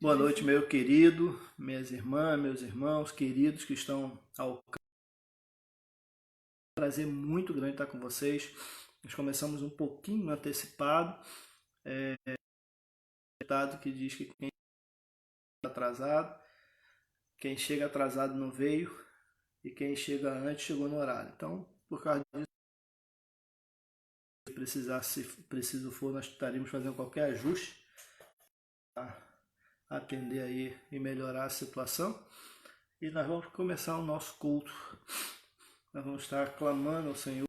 Boa noite, meu querido, minhas irmãs, meus irmãos, queridos que estão ao canal. É um prazer muito grande estar com vocês. Nós começamos um pouquinho antecipado, ditado que diz que quem chega atrasado, quem chega atrasado não veio e quem chega antes chegou no horário. Então, por causa disso, se preciso for, nós estaremos fazendo qualquer ajuste para atender aí e melhorar a situação. E nós vamos começar o nosso culto. Nós vamos estar clamando ao Senhor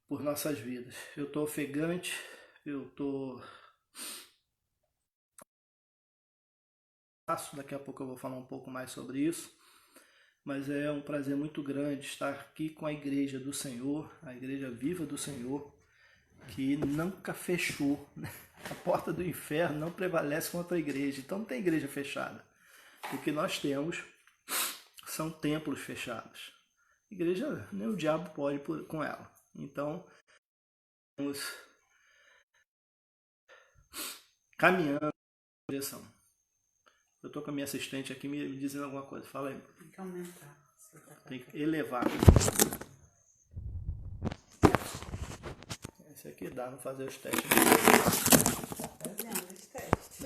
por nossas vidas. Eu estou ofegante, eu estou... Daqui a pouco eu vou falar um pouco mais sobre isso. Mas é um prazer muito grande estar aqui com a igreja do Senhor, a igreja viva do Senhor, que nunca fechou. A porta do inferno não prevalece contra a igreja. Então não tem igreja fechada. O que nós temos são templos fechados. Igreja, nem o diabo pode com ela. Então, estamos caminhando na direção. Eu estou com a minha assistente aqui me dizendo alguma coisa. Fala aí. Tem que aumentar. Tem que elevar. Esse aqui dá para fazer os testes. Tá fazendo os testes.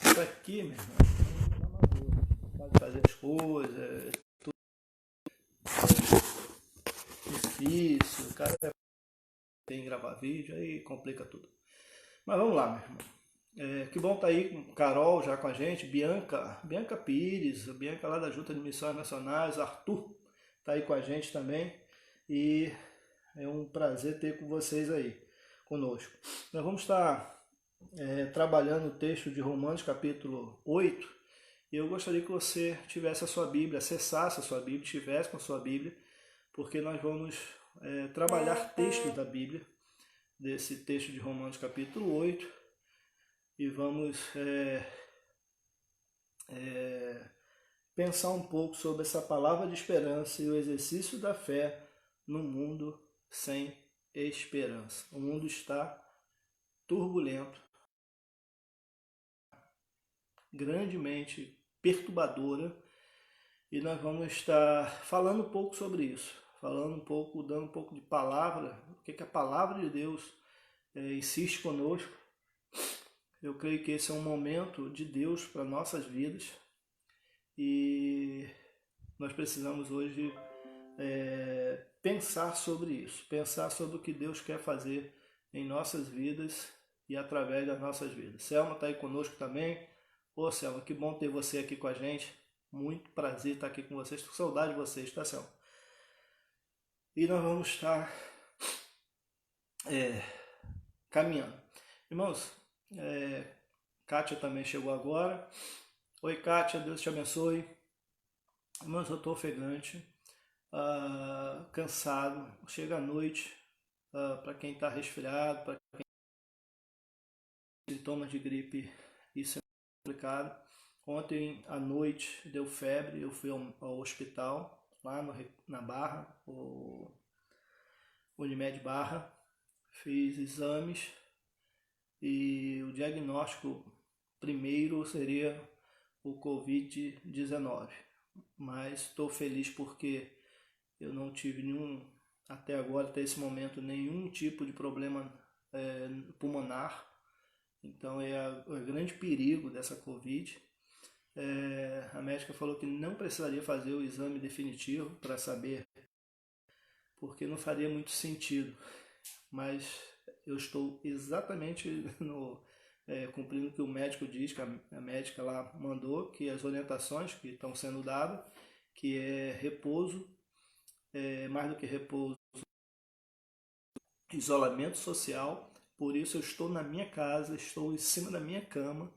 Isso aqui, meu irmão, pode fazer as coisas, tudo difícil, o cara tem que gravar vídeo, aí complica tudo. Mas vamos lá, meu irmão. Que bom estar aí com Carol já com a gente, Bianca Pires, Bianca lá da Junta de Missões Nacionais, Arthur está aí com a gente também, e é um prazer ter com vocês aí, conosco. Nós vamos estar trabalhando o texto de Romanos capítulo 8, e eu gostaria que você tivesse a sua Bíblia, acessasse a sua Bíblia, estivesse com a sua Bíblia, porque nós vamos trabalhar textos da Bíblia, desse texto de Romanos capítulo 8, e vamos pensar um pouco sobre essa palavra de esperança e o exercício da fé no mundo sem esperança. O mundo está turbulento, grandemente perturbadora, e nós vamos estar falando um pouco sobre isso, dando um pouco de palavra, o que a palavra de Deus insiste conosco. Eu creio que esse é um momento de Deus para nossas vidas e nós precisamos hoje pensar sobre isso, pensar sobre o que Deus quer fazer em nossas vidas e através das nossas vidas. Selma está aí conosco também. Ô Selma, que bom ter você aqui com a gente. Muito prazer estar aqui com vocês. Estou com saudade de vocês, tá, Selma? E nós vamos estar caminhando. Irmãos, Kátia também chegou agora. Oi, Kátia, Deus te abençoe. Irmãos, eu estou ofegante, cansado. Chega à noite, para quem está resfriado, para quem tem sintomas de gripe, isso é complicado. Ontem à noite deu febre, eu fui ao hospital, lá na Barra, o Unimed Barra, fiz exames e o diagnóstico primeiro seria o Covid-19. Mas estou feliz porque eu não tive até agora, até esse momento, nenhum tipo de problema pulmonar. Então é o grande perigo dessa Covid. A médica falou que não precisaria fazer o exame definitivo para saber, porque não faria muito sentido. Mas eu estou exatamente cumprindo o que o médico diz, que a médica lá mandou, que as orientações que estão sendo dadas, que é repouso, mais do que repouso, isolamento social. Por isso eu estou na minha casa, estou em cima da minha cama,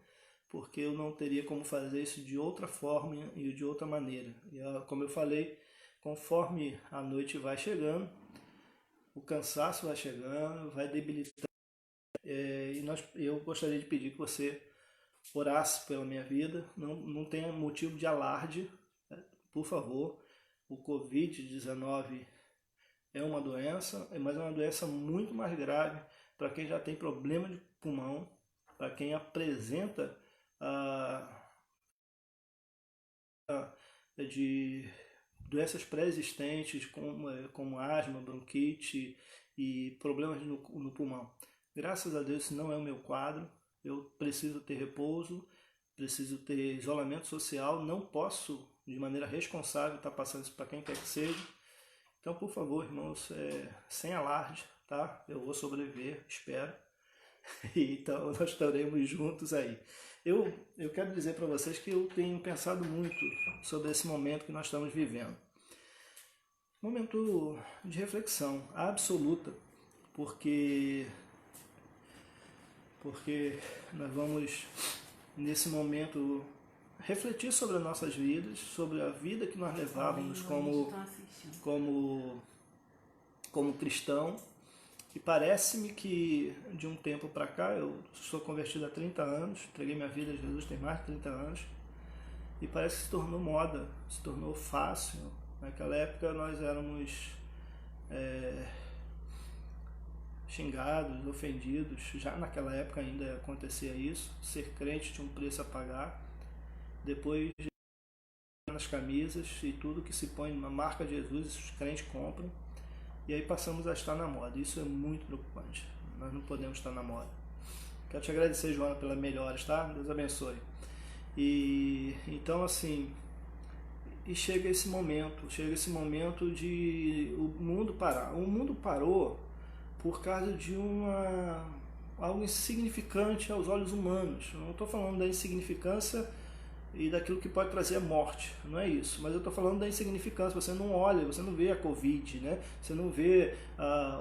porque eu não teria como fazer isso de outra forma e de outra maneira. E como eu falei, conforme a noite vai chegando, o cansaço vai chegando, vai debilitando. Eu gostaria de pedir que você orasse pela minha vida. Não tenha motivo de alarde, por favor. O Covid-19 é uma doença, mas é uma doença muito mais grave para quem já tem problema de pulmão. para quem apresenta de doenças pré-existentes como asma, bronquite e problemas no pulmão. Graças a Deus, esse não é o meu quadro. Eu preciso ter repouso, preciso ter isolamento social, não posso, de maneira responsável, estar passando isso para quem quer que seja. Então, por favor, irmãos, sem alarde, tá? Eu vou sobreviver, espero. Então, nós estaremos juntos aí. Eu quero dizer para vocês que eu tenho pensado muito sobre esse momento que nós estamos vivendo. Momento de reflexão absoluta, porque nós vamos, nesse momento, refletir sobre as nossas vidas, sobre a vida que nós levávamos como cristão. E parece-me que de um tempo para cá, eu sou convertido há 30 anos, entreguei minha vida a Jesus tem mais de 30 anos, e parece que se tornou moda, se tornou fácil. Naquela época nós éramos xingados, ofendidos, já naquela época ainda acontecia isso, ser crente tinha um preço a pagar, depois nas camisas e tudo que se põe na marca de Jesus, os crentes compram, e aí passamos a estar na moda. Isso é muito preocupante, nós não podemos estar na moda. Quero te agradecer, Joana, pelas melhoras, tá? Deus abençoe. E então, assim, e chega esse momento de o mundo parar. O mundo parou por causa de algo insignificante aos olhos humanos. Eu não estou falando da insignificância e daquilo que pode trazer a morte, não é isso, mas eu estou falando da insignificância. Você não olha, você não vê a Covid, né? Você não vê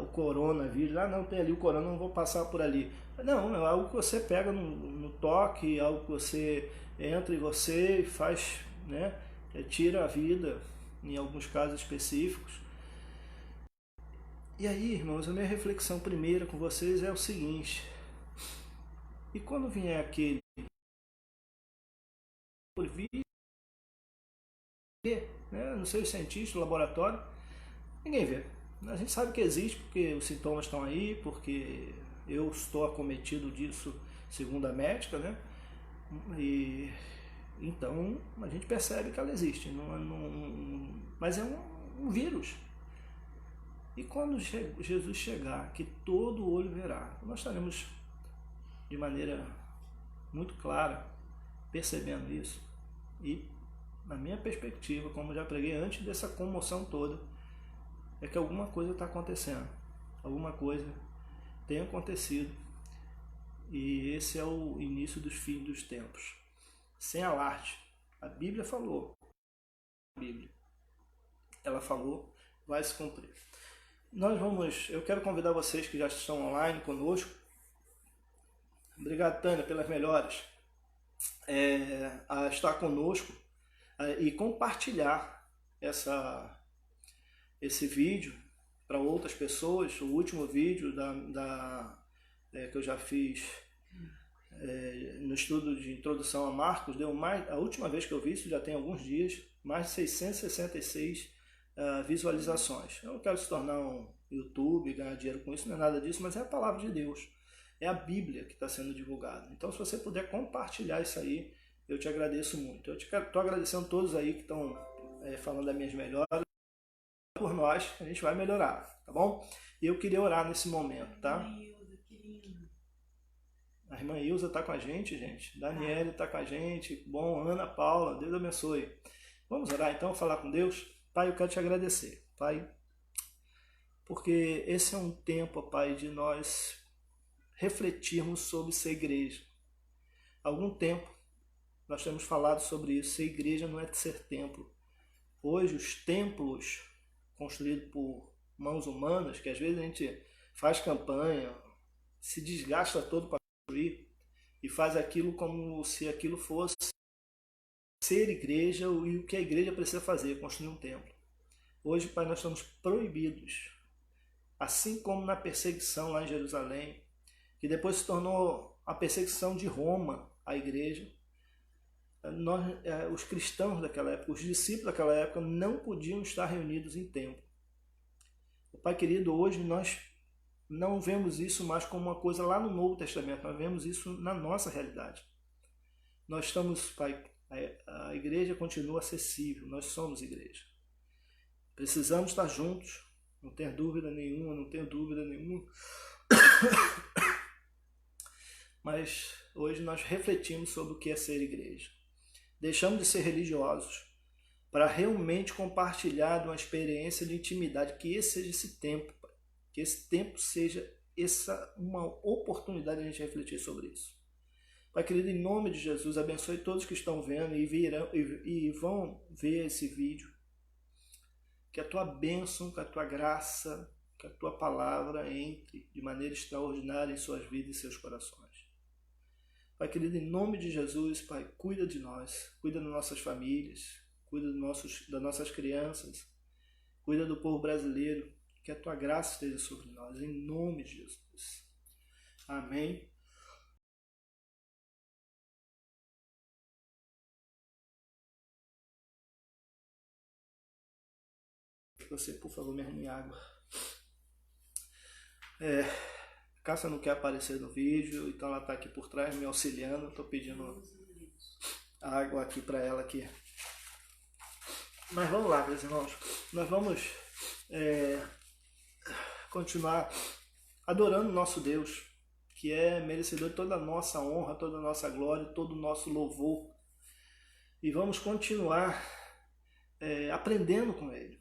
o coronavírus, não, tem ali o corona, não vou passar por ali. Não, é algo que você pega no toque, algo que você entra em você e faz, né? Tira a vida, em alguns casos específicos. E aí, irmãos, a minha reflexão primeira com vocês é o seguinte: e quando vier aquele por vídeo, né, no seu cientista, no laboratório, ninguém vê. A gente sabe que existe porque os sintomas estão aí, porque eu estou acometido disso segundo a médica, né? E então a gente percebe que ela existe, mas é um vírus. E quando Jesus chegar, que todo olho verá, nós estaremos de maneira muito clara percebendo isso. E na minha perspectiva, como já preguei antes dessa comoção toda, é que alguma coisa está acontecendo, alguma coisa tem acontecido, e esse é o início dos fins dos tempos. Sem alarde, a Bíblia falou, ela falou, vai se cumprir. Eu quero convidar vocês que já estão online conosco. Obrigado, Tânia, pelas melhoras. A estar conosco e compartilhar esse vídeo para outras pessoas. O último vídeo que eu já fiz no estudo de introdução a Marcos, a última vez que eu vi isso, já tem alguns dias, mais de 666 visualizações. Eu não quero se tornar um YouTube, ganhar dinheiro com isso, não é nada disso, mas é a palavra de Deus. É a Bíblia que está sendo divulgada. Então, se você puder compartilhar isso aí, eu te agradeço muito. Eu estou agradecendo a todos aí que estão falando das minhas melhoras. Por nós, a gente vai melhorar, tá bom? E eu queria orar nesse momento, tá? A irmã Ilza está com a gente, gente. Daniele está com a gente. Bom, Ana Paula, Deus abençoe. Vamos orar então, falar com Deus? Pai, eu quero te agradecer, Pai, porque esse é um tempo, Pai, de nós refletirmos sobre ser igreja. Há algum tempo nós temos falado sobre isso. Ser igreja não é ser templo. Hoje os templos construídos por mãos humanas, que às vezes a gente faz campanha, se desgasta todo para construir e faz aquilo como se aquilo fosse ser igreja e o que a igreja precisa fazer, construir um templo. Hoje, Pai, nós estamos proibidos, assim como na perseguição lá em Jerusalém, que depois se tornou a perseguição de Roma à igreja. Os cristãos daquela época, os discípulos daquela época, não podiam estar reunidos em templo. Pai querido, hoje nós não vemos isso mais como uma coisa lá no Novo Testamento, nós vemos isso na nossa realidade. Nós estamos, Pai, a igreja continua acessível, nós somos igreja. Precisamos estar juntos, não tenho dúvida nenhuma, não tenho dúvida nenhuma. Mas hoje nós refletimos sobre o que é ser igreja. Deixamos de ser religiosos para realmente compartilhar de uma experiência de intimidade, que esse seja esse tempo, Pai. Que esse tempo seja uma oportunidade de a gente refletir sobre isso. Pai querido, em nome de Jesus, abençoe todos que estão vendo e vão ver esse vídeo. Que a tua bênção, que a tua graça, que a tua palavra entre de maneira extraordinária em suas vidas e seus corações. Pai querido, em nome de Jesus, Pai, cuida de nós, cuida das nossas famílias, cuida das nossas crianças, cuida do povo brasileiro, que a tua graça esteja sobre nós, em nome de Jesus. Amém. Você, por favor, me arrume água. A Cássia não quer aparecer no vídeo, então ela está aqui por trás me auxiliando. Estou pedindo água aqui para ela aqui. Mas vamos lá, meus irmãos. Nós vamos continuar adorando o nosso Deus, que é merecedor de toda a nossa honra, toda a nossa glória, todo o nosso louvor. E vamos continuar aprendendo com Ele.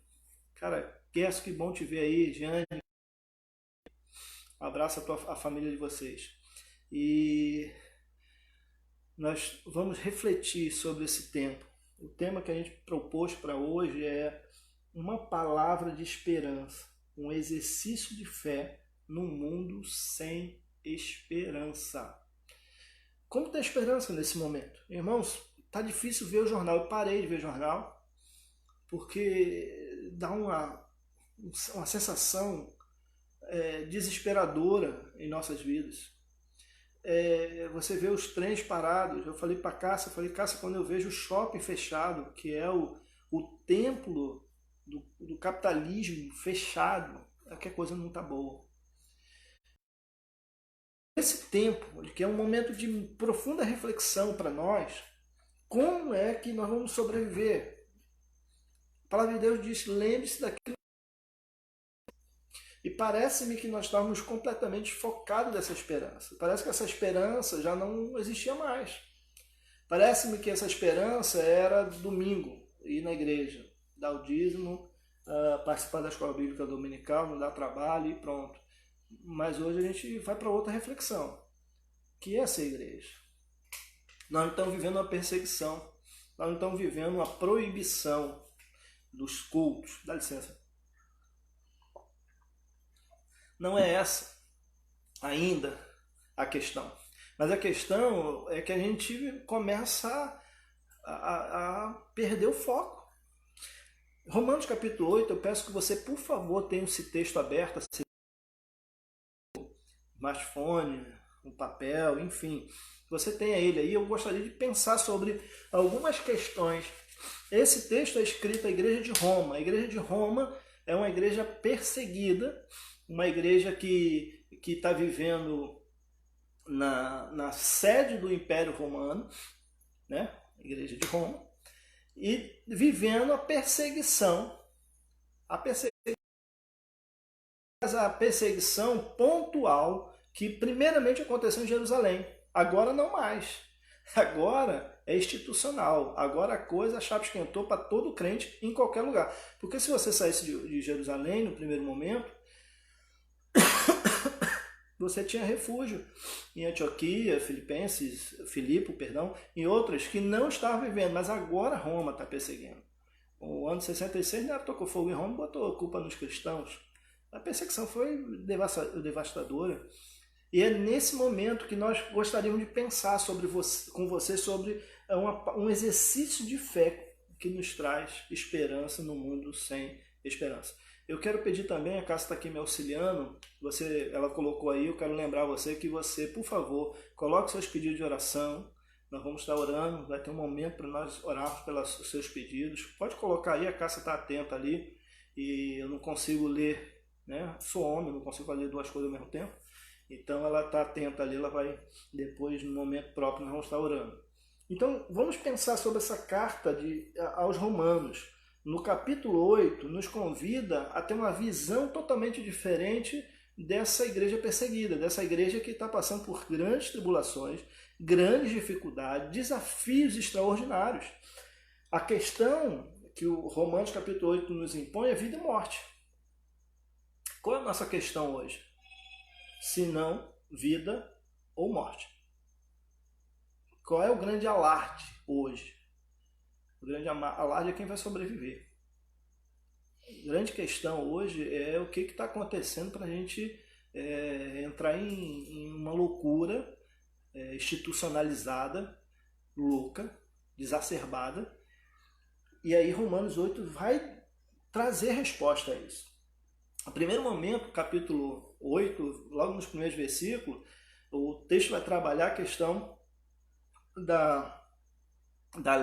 Cara, Gerson, que bom te ver aí, Jane. Um abraço a família de vocês. E nós vamos refletir sobre esse tempo. O tema que a gente propôs para hoje é uma palavra de esperança, um exercício de fé num mundo sem esperança. Como ter esperança nesse momento? Irmãos, tá difícil ver o jornal. Eu parei de ver jornal porque dá uma sensação desesperadora em nossas vidas. Você vê os trens parados. Eu falei para Cássia, quando eu vejo o shopping fechado, que é o templo do capitalismo fechado, é que a coisa não está boa. Esse tempo, que é um momento de profunda reflexão para nós, como é que nós vamos sobreviver? A palavra de Deus diz, lembre-se daquilo. E parece-me que nós estávamos completamente focados nessa esperança. Parece que essa esperança já não existia mais. Parece-me que essa esperança era domingo, ir na igreja, dar o dízimo, participar da escola bíblica dominical, não dar trabalho e pronto. Mas hoje a gente vai para outra reflexão, que é ser igreja. Nós não estamos vivendo uma perseguição, nós não estamos vivendo uma proibição dos cultos. Dá licença. Não é essa ainda a questão. Mas a questão é que a gente começa a perder o foco. Romanos capítulo 8, eu peço que você, por favor, tenha esse texto aberto, smartphone, um papel, enfim. Você tenha ele aí. Eu gostaria de pensar sobre algumas questões. Esse texto é escrito à igreja de Roma. A igreja de Roma é uma igreja perseguida, uma igreja que está vivendo na sede do Império Romano, né? A igreja de Roma, e vivendo a perseguição pontual que primeiramente aconteceu em Jerusalém. Agora não mais. Agora é institucional. Agora a coisa, a chapa esquentou para todo crente em qualquer lugar. Porque se você saísse de Jerusalém no primeiro momento, você tinha refúgio em Antioquia, Filipe, em outras que não estavam vivendo, mas agora Roma está perseguindo. O ano de 66, né, tocou fogo em Roma e botou a culpa nos cristãos. A perseguição foi devastadora. E é nesse momento que nós gostaríamos de pensar com você sobre um exercício de fé que nos traz esperança no mundo sem esperança. Eu quero pedir também, a Cássia está aqui me auxiliando, ela colocou aí, eu quero lembrar você que você, por favor, coloque seus pedidos de oração. Nós vamos estar orando, vai ter um momento para nós orarmos pelos seus pedidos. Pode colocar aí, a Cássia está atenta ali, e eu não consigo ler né? Sou homem, não consigo fazer duas coisas ao mesmo tempo. Então ela está atenta ali, ela vai depois, no momento próprio, nós vamos estar orando. Então vamos pensar sobre essa carta aos Romanos. No capítulo 8, nos convida a ter uma visão totalmente diferente dessa igreja perseguida, dessa igreja que está passando por grandes tribulações, grandes dificuldades, desafios extraordinários. A questão que o Romanos capítulo 8 nos impõe é vida e morte. Qual é a nossa questão hoje? Se não, vida ou morte. Qual é o grande alarde hoje? O grande alarde é quem vai sobreviver. A grande questão hoje é o que está acontecendo para a gente entrar em uma loucura institucionalizada, louca, exacerbada. E aí Romanos 8 vai trazer resposta a isso. No primeiro momento, capítulo 8, logo nos primeiros versículos, o texto vai trabalhar a questão da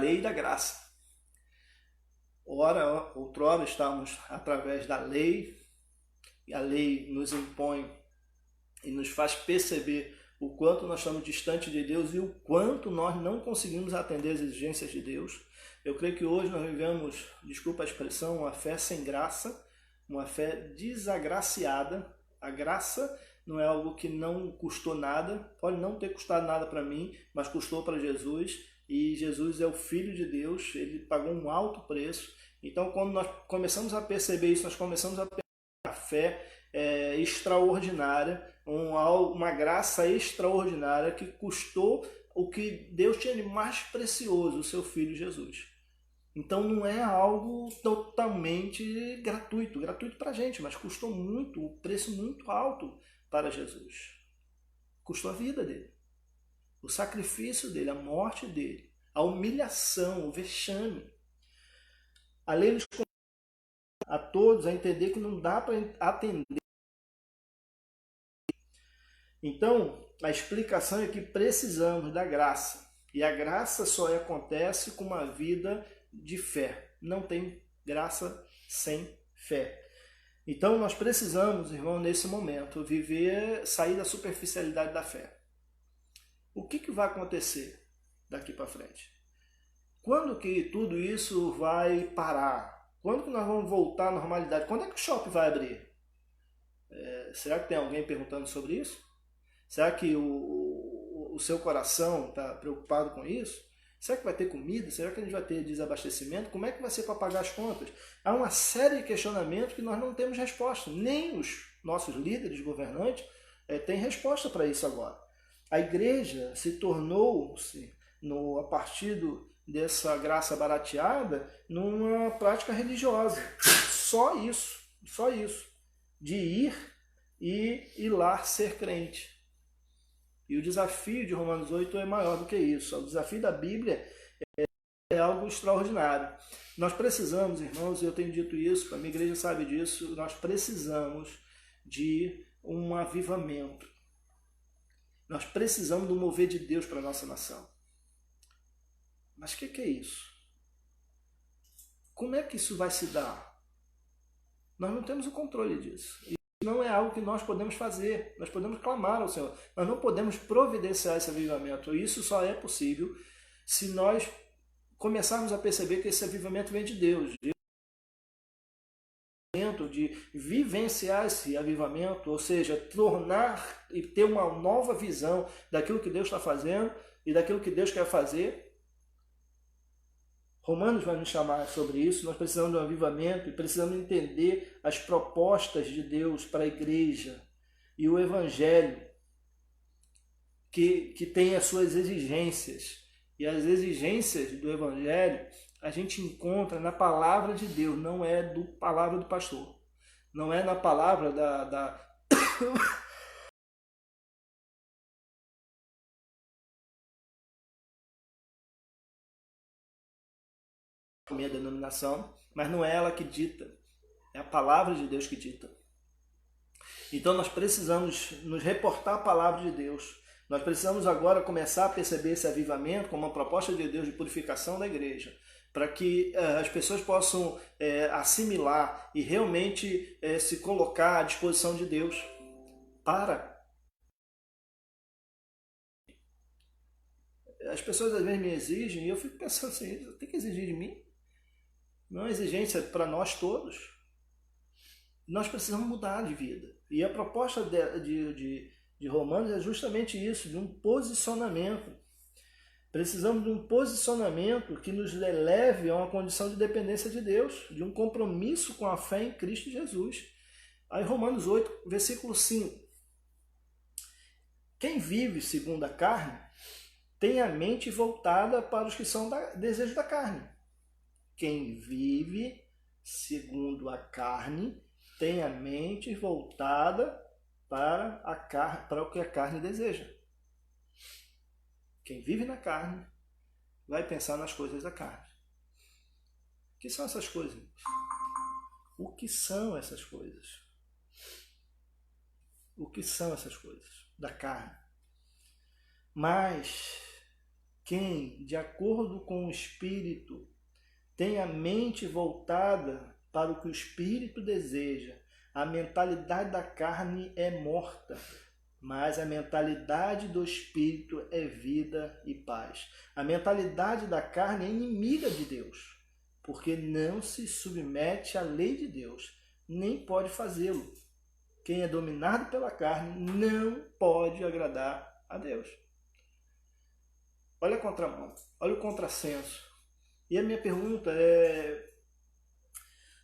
lei e da graça. Outrora estamos através da lei, e a lei nos impõe e nos faz perceber o quanto nós estamos distantes de Deus e o quanto nós não conseguimos atender às exigências de Deus. Eu creio que hoje nós vivemos, desculpa a expressão, uma fé sem graça, uma fé desagraciada. A graça não é algo que não custou nada, pode não ter custado nada para mim, mas custou para Jesus, e Jesus é o Filho de Deus, ele pagou um alto preço. Então, quando nós começamos a perceber isso, nós começamos a perceber a fé extraordinária, uma graça extraordinária que custou o que Deus tinha de mais precioso, o seu Filho Jesus. Então não é algo totalmente gratuito para a gente, mas custou muito, um preço muito alto para Jesus. Custou a vida dele, o sacrifício dele, a morte dele, a humilhação, o vexame. A lei nos convida a todos a entender que não dá para atender. Então, a explicação é que precisamos da graça. E a graça só acontece com uma vida de fé. Não tem graça sem fé. Então nós precisamos, irmão, nesse momento, sair da superficialidade da fé. O que vai acontecer daqui para frente? Quando que tudo isso vai parar? Quando que nós vamos voltar à normalidade? Quando é que o shopping vai abrir? Será que tem alguém perguntando sobre isso? Será que o seu coração está preocupado com isso? Será que vai ter comida? Será que a gente vai ter desabastecimento? Como é que vai ser para pagar as contas? Há uma série de questionamentos que nós não temos resposta. Nem os nossos líderes governantes têm resposta para isso agora. A igreja se tornou-se, a partir dessa graça barateada, numa prática religiosa. Só isso. De ir e ir lá ser crente. E o desafio de Romanos 8 é maior do que isso. O desafio da Bíblia é algo extraordinário. Nós precisamos, irmãos, eu tenho dito isso, a minha igreja sabe disso, nós precisamos de um avivamento. Nós precisamos do mover de Deus para a nossa nação. Mas o que é isso? Como é que isso vai se dar? Nós não temos o controle disso. Não é algo que nós podemos fazer, nós podemos clamar ao Senhor, nós não podemos providenciar esse avivamento. Isso só é possível se nós começarmos a perceber que esse avivamento vem de Deus. De vivenciar esse avivamento, ou seja, tornar e ter uma nova visão daquilo que Deus está fazendo e daquilo que Deus quer fazer. Romanos vai nos chamar sobre isso. Nós precisamos de um avivamento e precisamos entender as propostas de Deus para a igreja e o evangelho que tem as suas exigências. E as exigências do evangelho a gente encontra na palavra de Deus, não é do palavra do pastor. Não é na palavra da minha denominação, mas não é ela que dita, é a palavra de Deus que dita. Então nós precisamos nos reportar a palavra de Deus. Nós precisamos agora começar a perceber esse avivamento como uma proposta de Deus de purificação da igreja. para que as pessoas possam assimilar e realmente se colocar à disposição de Deus para. As pessoas às vezes me exigem e eu fico pensando assim, tem que exigir de mim? Não é uma exigência para nós todos. Nós precisamos mudar de vida. E a proposta de Romanos é justamente isso, de um posicionamento. Precisamos de um posicionamento que nos eleve a uma condição de dependência de Deus, de um compromisso com a fé em Cristo Jesus. Aí Romanos 8, versículo 5. Quem vive segundo a carne tem a mente voltada para os que são desejos da carne. Quem vive segundo a carne tem a mente voltada para o que a carne deseja. Quem vive na carne vai pensar nas coisas da carne. O que são essas coisas? O que são essas coisas? O que são essas coisas da carne? Mas quem, de acordo com o Espírito, tem a mente voltada para o que o Espírito deseja, a mentalidade da carne é morta, mas a mentalidade do Espírito é vida e paz. A mentalidade da carne é inimiga de Deus, porque não se submete à lei de Deus, nem pode fazê-lo. Quem é dominado pela carne não pode agradar a Deus. Olha a contramão, olha o contrassenso. E a minha pergunta é,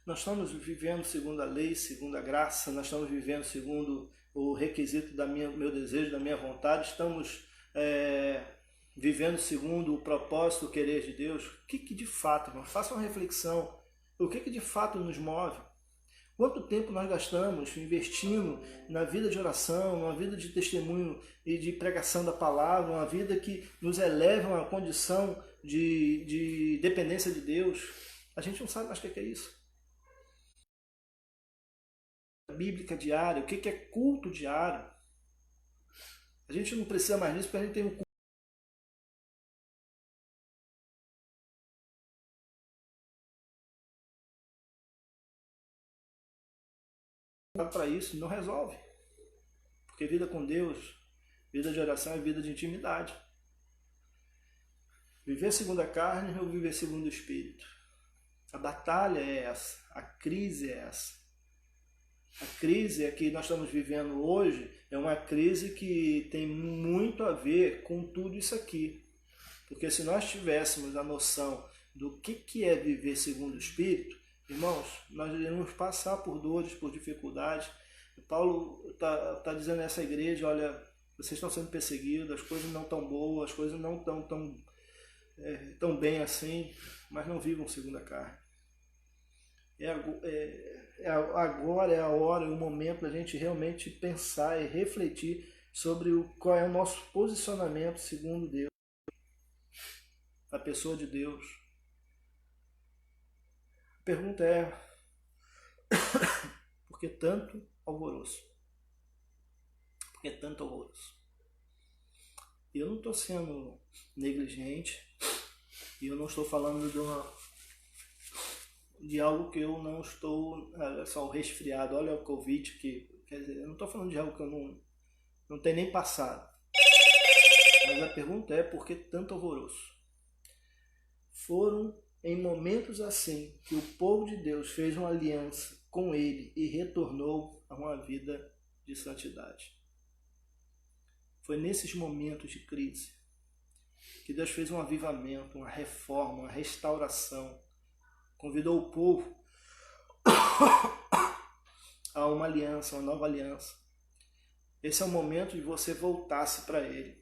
nós estamos vivendo segundo a lei, segundo a graça, nós estamos vivendo segundo o requisito do meu desejo, da minha vontade, estamos vivendo segundo o propósito, o querer de Deus? O que de fato, irmão, faça uma reflexão, o que de fato nos move? Quanto tempo nós gastamos investindo na vida de oração, na vida de testemunho e de pregação da palavra, uma vida que nos eleva a uma condição de dependência de Deus? A gente não sabe mais o que é isso. Bíblica diária, o que é culto diário? A gente não precisa mais disso porque a gente tem um culto. Para isso não resolve, porque vida com Deus, vida de oração é vida de intimidade. Viver segundo a carne ou viver segundo o Espírito? A batalha é essa, a crise é essa. A crise que nós estamos vivendo hoje é uma crise que tem muito a ver com tudo isso aqui, porque se nós tivéssemos a noção do que é viver segundo o Espírito, irmãos, nós iremos passar por dores, por dificuldades. Paulo está dizendo a essa igreja, olha, vocês estão sendo perseguidos, as coisas não estão boas, as coisas não estão tão bem assim, mas não vivam segundo a carne. Agora é a hora, é o momento da gente realmente pensar e refletir sobre qual é o nosso posicionamento segundo Deus, a pessoa de Deus. A pergunta é, por que tanto alvoroço? Por que tanto alvoroço? Eu não estou sendo negligente e eu não estou falando de algo que eu não estou, olha só, o resfriado, olha o Covid, quer dizer, eu não estou falando de algo que eu não tenho nem passado. Mas a pergunta é, por que tanto alvoroço? Foram em momentos assim que o povo de Deus fez uma aliança com ele e retornou a uma vida de santidade. Foi nesses momentos de crise que Deus fez um avivamento, uma reforma, uma restauração. Convidou o povo a uma aliança, uma nova aliança. Esse é o momento de você voltar-se para Ele.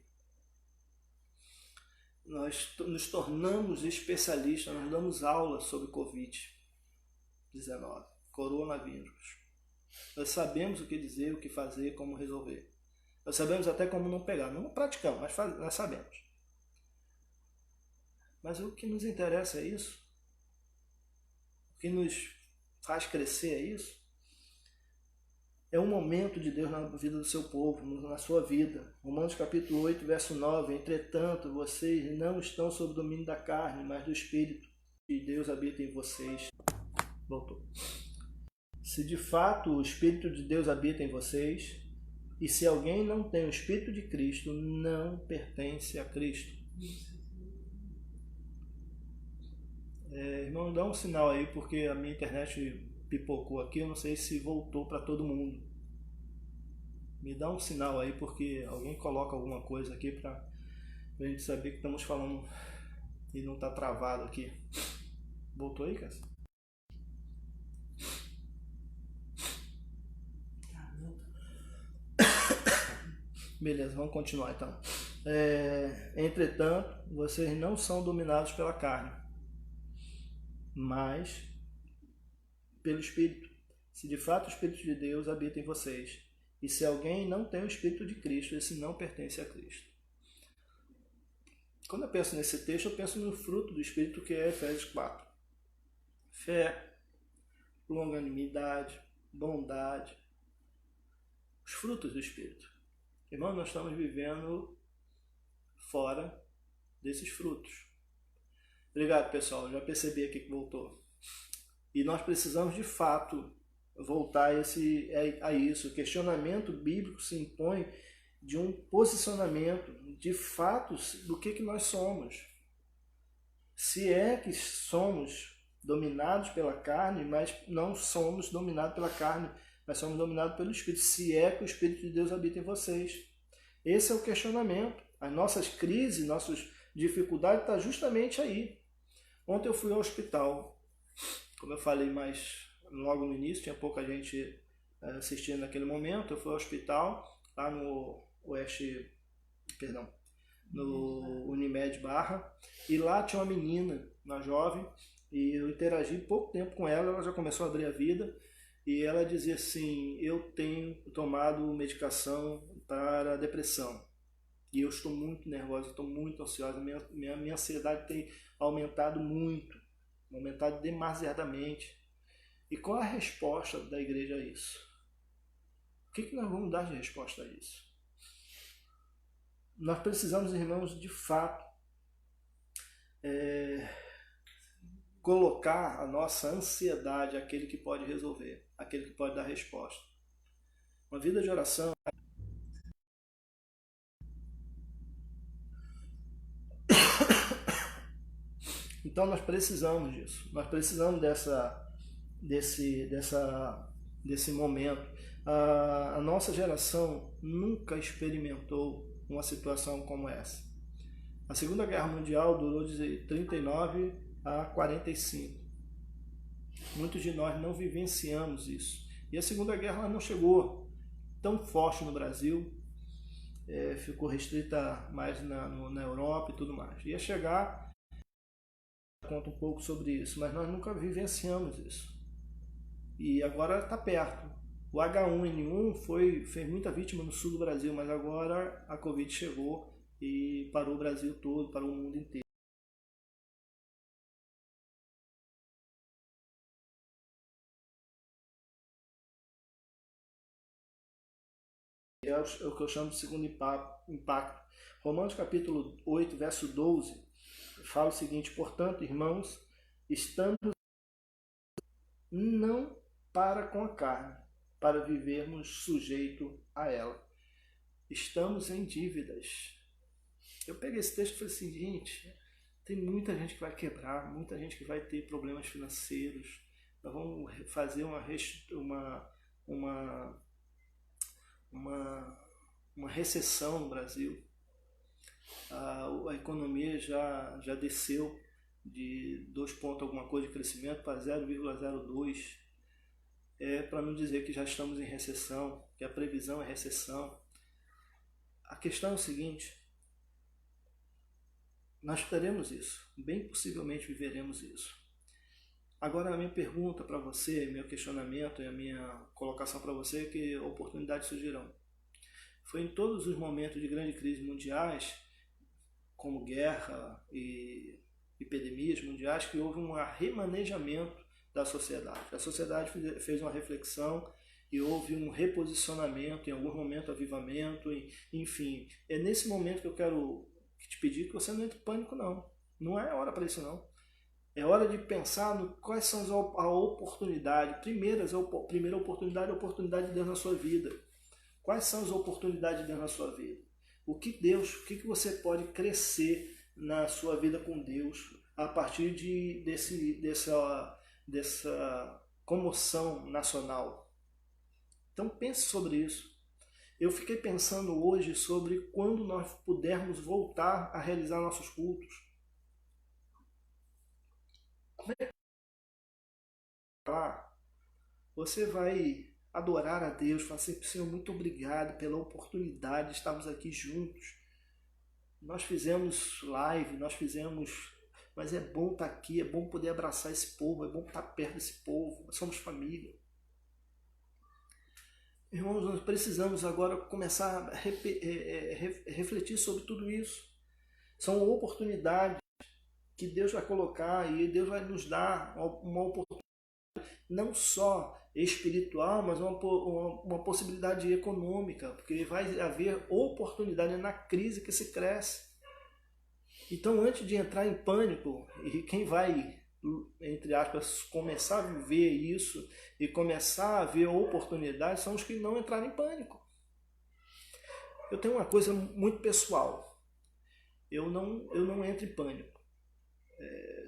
Nós nos tornamos especialistas, nós damos aula sobre Covid-19, coronavírus. Nós sabemos o que dizer, o que fazer, como resolver. Nós sabemos até como não pegar. Não praticamos, mas nós sabemos. Mas o que nos interessa é isso. O que nos faz crescer é isso. É um momento de Deus na vida do seu povo, na sua vida. Romanos capítulo 8, verso 9. Entretanto, vocês não estão sob o domínio da carne, mas do Espírito. de Deus habita em vocês. Voltou. Se de fato o Espírito de Deus habita em vocês, e se alguém não tem o Espírito de Cristo, não pertence a Cristo. Irmão, dá um sinal aí, porque a minha internet pipocou aqui, eu não sei se voltou para todo mundo. Me dá um sinal aí, porque alguém coloca alguma coisa aqui para a gente saber que estamos falando e não está travado aqui. Voltou aí, Cássio? Beleza, vamos continuar então. Entretanto, vocês não são dominados pela carne, mas pelo Espírito. Se de fato o Espírito de Deus habita em vocês, e se alguém não tem o Espírito de Cristo, esse não pertence a Cristo. Quando eu penso nesse texto, eu penso no fruto do Espírito, que é Efésios 4. Fé, longanimidade, bondade, os frutos do Espírito. Irmão, nós estamos vivendo fora desses frutos. Obrigado, pessoal. Já percebi aqui que voltou. E nós precisamos, de fato, voltar a isso. O questionamento bíblico se impõe de um posicionamento de fatos do que nós somos. Se é que somos dominados pela carne, mas não somos dominados pela carne, mas somos dominados pelo Espírito. Se é que o Espírito de Deus habita em vocês. Esse é o questionamento. As nossas crises, nossas dificuldades estão justamente aí. Ontem eu fui ao hospital. Como eu falei logo no início, tinha pouca gente assistindo naquele momento. Eu fui ao hospital, lá no no Unimed Barra, e lá tinha uma menina, uma jovem, e eu interagi pouco tempo com ela, ela já começou a abrir a vida, e ela dizia assim: eu tenho tomado medicação para depressão, e eu estou muito nervosa, estou muito ansiosa, minha ansiedade tem aumentado muito, aumentado demasiadamente. E qual é a resposta da igreja a isso? O que nós vamos dar de resposta a isso? Nós precisamos, irmãos, de fato, colocar a nossa ansiedade àquele que pode resolver, àquele que pode dar resposta. Uma vida de oração. Então nós precisamos disso. Nós precisamos desse momento. A nossa geração nunca experimentou uma situação como essa. A Segunda Guerra Mundial durou de 39 a 45. Muitos de nós não vivenciamos isso. E a Segunda Guerra não chegou tão forte no Brasil, ficou restrita mais na Europa e tudo mais. Ia chegar, conta um pouco sobre isso, mas nós nunca vivenciamos isso. E agora está perto. O H1N1 fez muita vítima no sul do Brasil, mas agora a Covid chegou e parou o Brasil todo, parou o mundo inteiro. É o que eu chamo de segundo impacto. Romanos capítulo 8, verso 12, fala o seguinte: portanto, irmãos, estando não para com a carne, para vivermos sujeito a ela. Estamos em dívidas. Eu peguei esse texto e falei assim: gente, tem muita gente que vai quebrar, muita gente que vai ter problemas financeiros. Nós vamos fazer uma recessão no Brasil. A economia já desceu de 2 pontos alguma coisa de crescimento para 0,02. Para não dizer que já estamos em recessão, que a previsão é recessão. A questão é o seguinte: nós teremos isso, bem possivelmente viveremos isso. Agora a minha pergunta para você, meu questionamento e a minha colocação para você é que oportunidades surgirão. Foi em todos os momentos de grande crise mundiais, como guerra e epidemias mundiais, que houve um remanejamento da sociedade. A sociedade fez uma reflexão e houve um reposicionamento, em algum momento avivamento, enfim. É nesse momento que eu quero te pedir que você não entre em pânico, não. Não é hora para isso, não. É hora de pensar no quais são a oportunidade. Primeira oportunidade é a oportunidade de Deus na sua vida. Quais são as oportunidades de Deus na sua vida? O que você pode crescer na sua vida com Deus a partir dessa comoção nacional? Então pense sobre isso. Eu fiquei pensando hoje sobre quando nós pudermos voltar a realizar nossos cultos. Como é que lá você vai adorar a Deus, falar assim, Senhor, muito obrigado pela oportunidade de estarmos aqui juntos. Nós fizemos live, mas é bom estar aqui, é bom poder abraçar esse povo, é bom estar perto desse povo, nós somos família. Irmãos, nós precisamos agora começar a refletir sobre tudo isso. São oportunidades que Deus vai colocar e Deus vai nos dar uma oportunidade não só espiritual, mas uma possibilidade econômica, porque vai haver oportunidade na crise que se cresce. Então, antes de entrar em pânico, e quem vai, entre aspas, começar a viver isso e começar a ver oportunidades são os que não entraram em pânico. Eu tenho uma coisa muito pessoal. Eu não entro em pânico.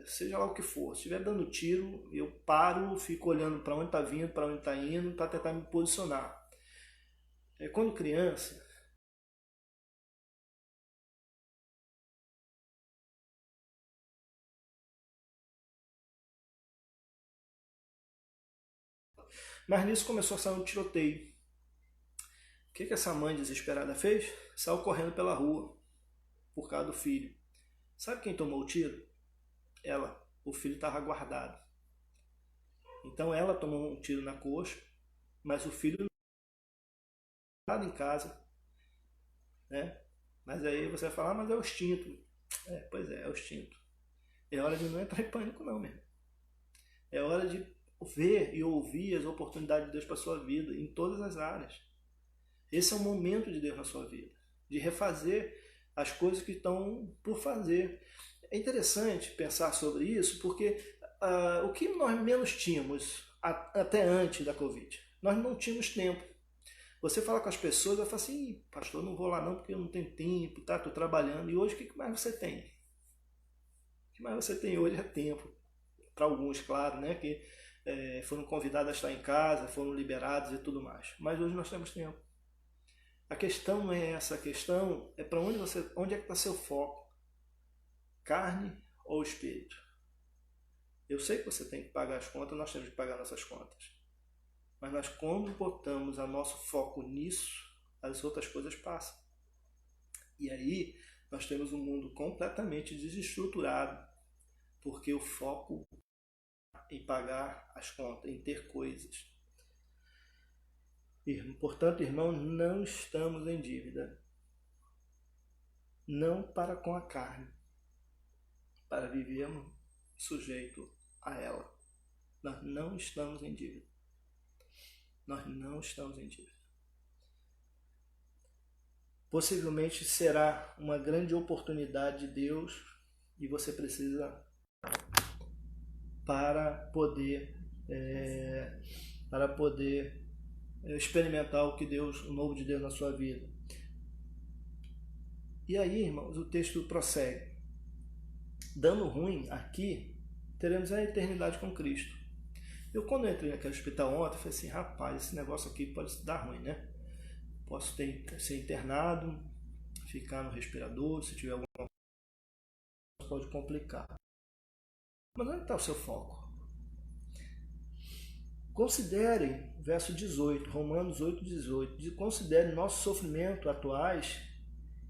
Seja lá o que for. Se estiver dando tiro, eu paro, fico olhando para onde está vindo, para onde está indo, para tentar me posicionar. Quando criança, mas nisso começou a sair um tiroteio. O que essa mãe desesperada fez? Saiu correndo pela rua por causa do filho. Sabe quem tomou o tiro? Ela. O filho estava guardado. Então ela tomou um tiro na coxa, mas o filho estava em casa, né? Mas aí você vai falar, mas é o instinto. Pois é o instinto. É hora de não entrar em pânico não, mesmo. É hora de ver e ouvir as oportunidades de Deus para a sua vida, em todas as áreas. Esse é o momento de Deus na sua vida, de refazer as coisas que estão por fazer. É interessante pensar sobre isso, porque o que nós menos tínhamos até antes da Covid? Nós não tínhamos tempo. Você fala com as pessoas, vai falar assim, pastor, não vou lá não porque eu não tenho tempo, tá? Estou trabalhando. E hoje o que mais você tem? O que mais você tem hoje é tempo. Para alguns, claro, né? Que foram convidados a estar em casa, foram liberados e tudo mais. Mas hoje nós temos tempo. A questão não é essa, a questão é para onde é que está seu foco? Carne ou espírito? Eu sei que você tem que pagar as contas, nós temos que pagar nossas contas. Mas nós, quando botamos o nosso foco nisso, as outras coisas passam. E aí nós temos um mundo completamente desestruturado, porque o foco é em pagar as contas, em ter coisas. Portanto, irmão, não estamos em dívida. Não para com a carne, para vivermos sujeito a ela. Nós não estamos em dívida. Nós não estamos em dívida. Possivelmente será uma grande oportunidade de Deus e você precisa para poder experimentar o novo de Deus na sua vida. E aí, irmãos, o texto prossegue. Dando ruim aqui, teremos a eternidade com Cristo. Eu, quando eu entrei naquele hospital ontem, falei assim, rapaz, esse negócio aqui pode dar ruim, né? Posso ser internado, ficar no respirador, se tiver alguma coisa, pode complicar. Mas onde está o seu foco? Considerem, verso 18, Romanos 8, 18, considerem nossos sofrimentos atuais,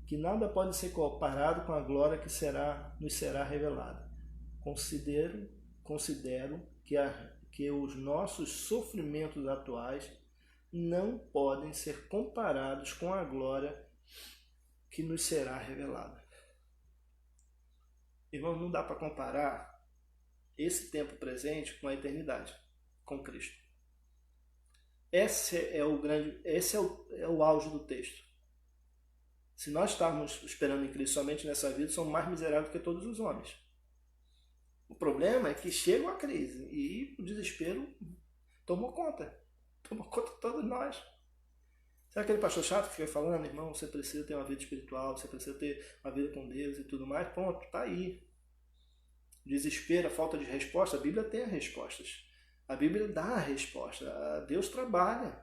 que nada pode ser comparado com a glória que nos será revelada. Considero que os nossos sofrimentos atuais não podem ser comparados com a glória que nos será revelada. Irmãos, não dá para comparar esse tempo presente com a eternidade, com Cristo. Esse é o auge do texto. Se nós estamos esperando em Cristo somente nessa vida, somos mais miseráveis que todos os homens. O problema é que chega uma crise e o desespero tomou conta de todos nós. Sabe aquele pastor chato que fica falando, irmão, você precisa ter uma vida espiritual, você precisa ter uma vida com Deus e tudo mais? Ponto, tá aí. Desespero, a falta de resposta, a Bíblia tem as respostas. A Bíblia dá a resposta, Deus trabalha.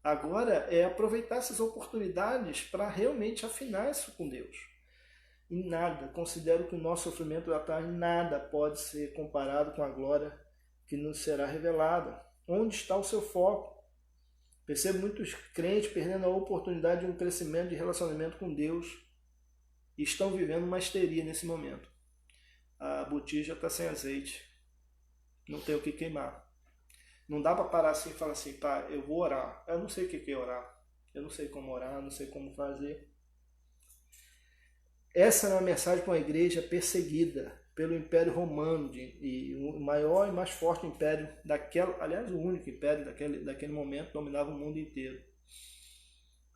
Agora é aproveitar essas oportunidades para realmente afinar isso com Deus. Em nada, considero que o nosso sofrimento atrás, nada pode ser comparado com a glória que nos será revelada. Onde está o seu foco? Percebo muitos crentes perdendo a oportunidade de um crescimento de relacionamento com Deus e estão vivendo uma histeria nesse momento. A botija está sem azeite, não tem o que queimar. Não dá para parar assim e falar assim, pá, eu vou orar. Eu não sei o que é orar, eu não sei como orar, não sei como fazer. Essa é uma mensagem para uma igreja perseguida pelo Império Romano, e o maior e mais forte império aliás, o único império daquele momento, dominava o mundo inteiro.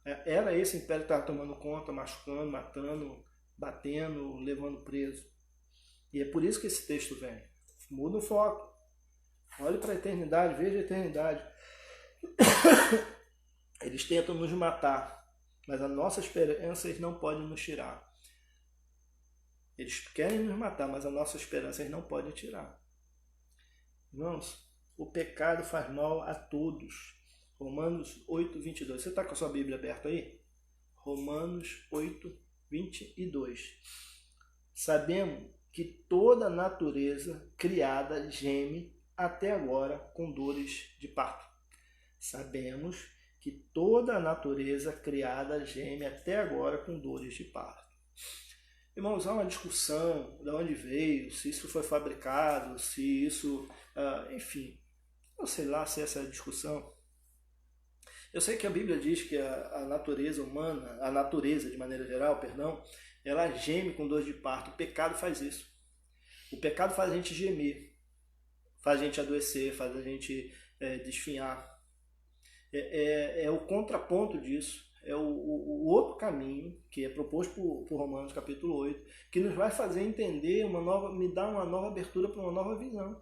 Era esse império que estava tomando conta, machucando, matando, batendo, levando preso. E é por isso que esse texto vem. Muda o foco. Olhe para a eternidade, veja a eternidade. Eles tentam nos matar, mas a nossa esperança eles não podem nos tirar. Eles querem nos matar, mas a nossa esperança eles não podem tirar. Irmãos, o pecado faz mal a todos. Romanos 8, 22. Você está com a sua Bíblia aberta aí? Romanos 8, 22. Sabemos que toda a natureza criada geme até agora com dores de parto. Sabemos que toda a natureza criada geme até agora com dores de parto. Irmãos, há uma discussão de onde veio, se isso foi fabricado, se isso... enfim, eu sei lá se essa é a discussão. Eu sei que a Bíblia diz que a natureza humana, a natureza de maneira geral, perdão, ela geme com dor de parto. O pecado faz isso. O pecado faz a gente gemer, faz a gente adoecer, faz a gente desfinhar. É o contraponto disso. É o outro caminho que é proposto por Romanos capítulo 8, que nos vai fazer entender me dá uma nova abertura para uma nova visão.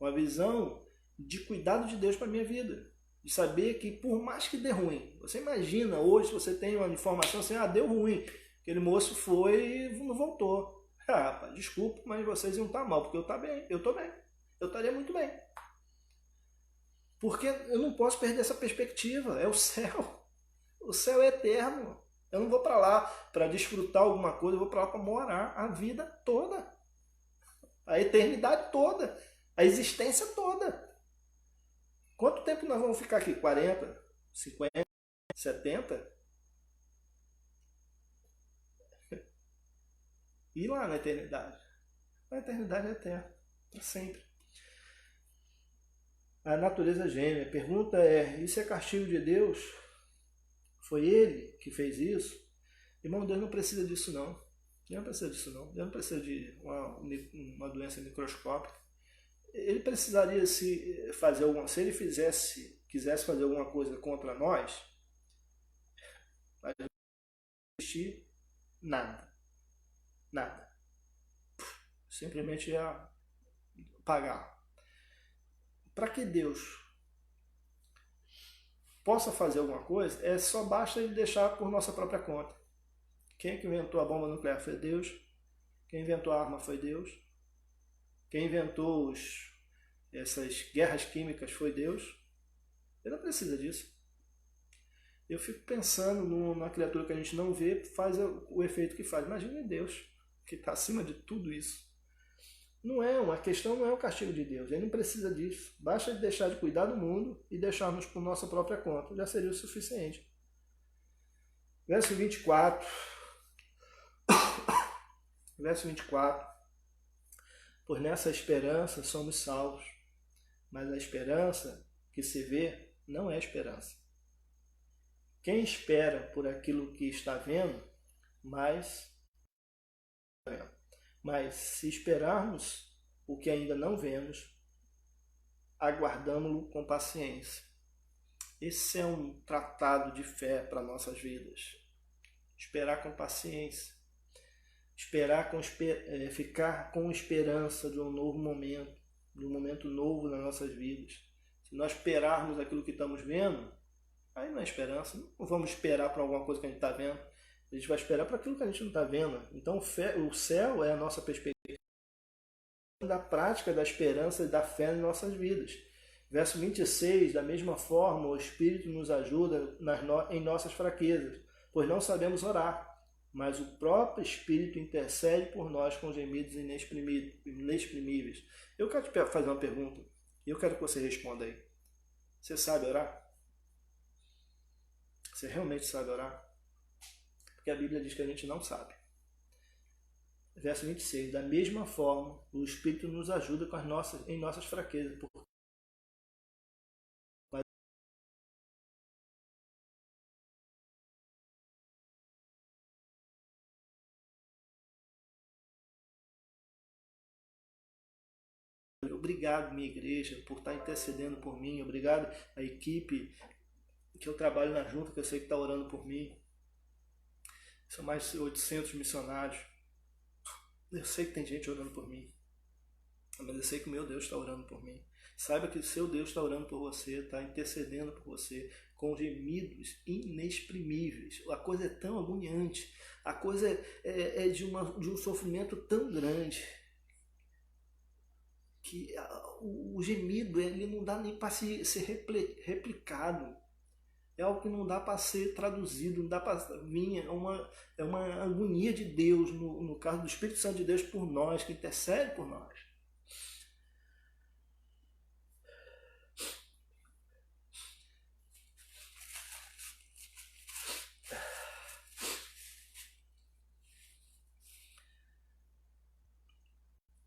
Uma visão de cuidado de Deus para a minha vida. De saber que por mais que dê ruim, você imagina hoje se você tem uma informação assim, deu ruim, aquele moço foi e não voltou. Rapaz, desculpa, mas vocês iam estar mal, porque eu estou bem, eu estaria muito bem. Porque eu não posso perder essa perspectiva, é o céu. O céu é eterno. Eu não vou para lá para desfrutar alguma coisa, eu vou para lá para morar a vida toda. A eternidade toda. A existência toda. Quanto tempo nós vamos ficar aqui? 40? 50? 70? E lá na eternidade? A eternidade é eterna. Para sempre. A natureza gêmea. A pergunta é, isso é castigo de Deus? Foi ele que fez isso? Irmão, Deus não precisa disso não. Deus não precisa disso não. Deus não precisa de uma doença microscópica. Ele precisaria se ele quisesse fazer alguma coisa contra nós, não existir nada. Nada. Simplesmente ia pagar. Para que Deus possa fazer alguma coisa, só basta ele deixar por nossa própria conta. Quem é que inventou a bomba nuclear foi Deus. Quem inventou a arma foi Deus. Quem inventou essas guerras químicas foi Deus. Ele não precisa disso. Eu fico pensando numa criatura que a gente não vê, faz o efeito que faz. Imagine Deus, que está acima de tudo isso. A questão não é o castigo de Deus, ele não precisa disso. Basta ele deixar de cuidar do mundo e deixar-nos por nossa própria conta, já seria o suficiente. Verso 24. Verso 24. Pois nessa esperança somos salvos, mas a esperança que se vê não é esperança. Quem espera por aquilo que está vendo, mas se esperarmos o que ainda não vemos, aguardamo-lo com paciência. Esse é um tratado de fé para nossas vidas. Esperar com paciência. ficar com esperança de um novo momento, de um momento novo nas nossas vidas. Se nós esperarmos aquilo que estamos vendo, aí não é esperança. Não vamos esperar para alguma coisa que a gente está vendo. A gente vai esperar para aquilo que a gente não está vendo. Então o céu é a nossa perspectiva da prática da esperança e da fé em nossas vidas. Verso 26, da mesma forma, o Espírito nos ajuda em nossas fraquezas, pois não sabemos orar, mas o próprio Espírito intercede por nós com gemidos inexprimíveis. Eu quero te fazer uma pergunta, e eu quero que você responda aí. Você sabe orar? Você realmente sabe orar? Porque a Bíblia diz que a gente não sabe. Verso 26, da mesma forma, o Espírito nos ajuda em nossas fraquezas. Obrigado, minha igreja, por estar intercedendo por mim. Obrigado à equipe que eu trabalho na junta, que eu sei que está orando por mim. São mais de 800 missionários. Eu sei que tem gente orando por mim, mas eu sei que o meu Deus está orando por mim. Saiba que o seu Deus está orando por você, está intercedendo por você, com gemidos inexprimíveis. A coisa é tão agoniante, a coisa é de um sofrimento tão grande, que o gemido ele não dá nem para ser replicado. É algo que não dá para ser traduzido, não dá para vir. É uma agonia de Deus, no caso do Espírito Santo de Deus por nós, que intercede por nós.